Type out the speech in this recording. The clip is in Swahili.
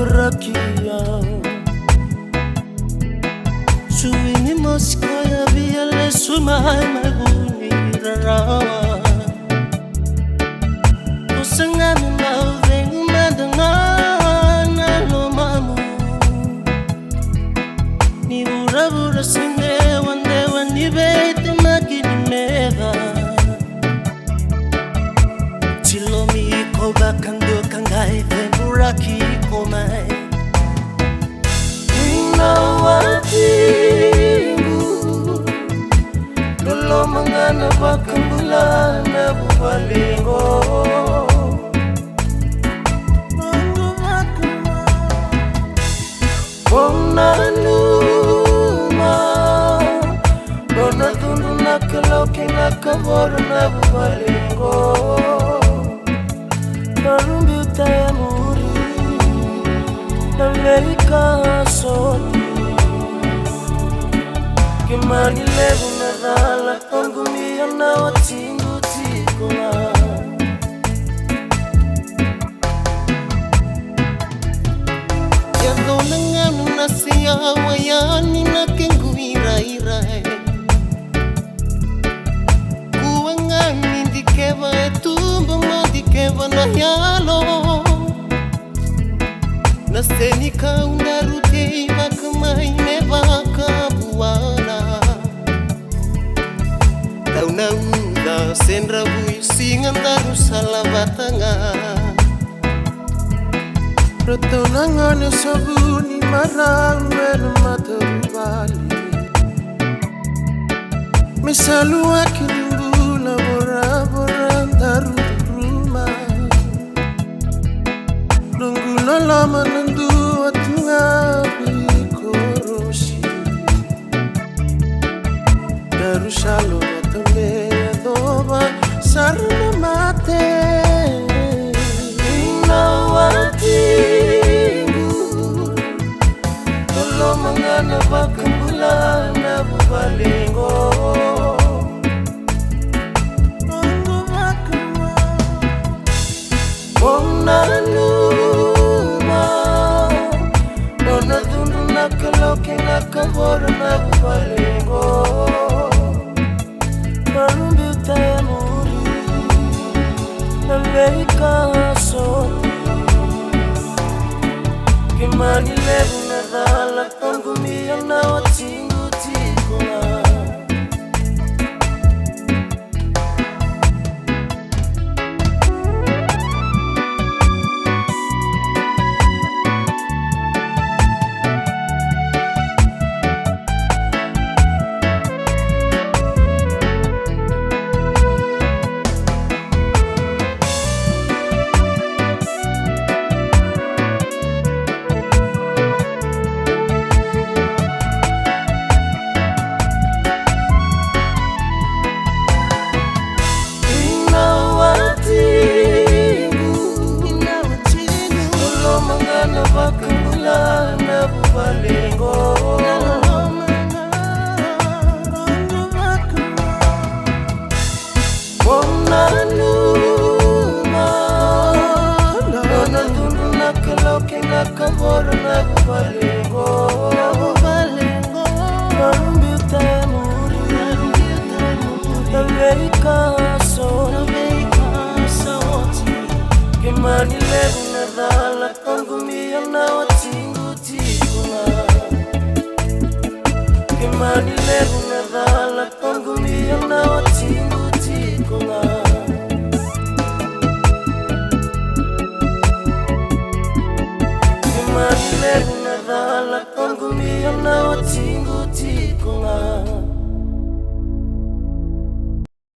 rakia Suini moskoya biale sumai maguni rawa Kusangani mavengu madangana lo mamu Ni ura sinde wande wani bete magini mega Chilomi koba kando kangai vemuraki komai Inawatingu Lolo mangana bakambula na bubalingo Bona luma Bona tundu nakaloki nakaboro na bubalingo Narumbi utaya muri Namerika soti Kimani levu nadala Kongumia na watingu tikola Yadona nganu nasiya wayani na kengu irai Kuwa ngani dikeva etumba madikeva na yalo Naseni kaunda rute bakamai me bakabuana Dauna uda senra bui singandaru salavatanga Rotonangane sabuni marang mena matabali Misalu akilimbula bora daru rumah Nunggulo lama nandu atunga bikoroshi Darushalo natame adoba sarna mate Inawatingu Tolo mangana bakambula na bubalingo Bona luma Bona tundu nakaloki nakaboro na bubalingo Marumbi utaya muri Namerika soti Kimani levu nadala Kongumia na watingu tikola Bakambula na bubalingo Bona luma Bona tundu nakaloki nakaboro na bubalingo Marumbi utaya muri Namerika soti Kimani levu nadala Kongumia na watingu tikola Kimani levu nadala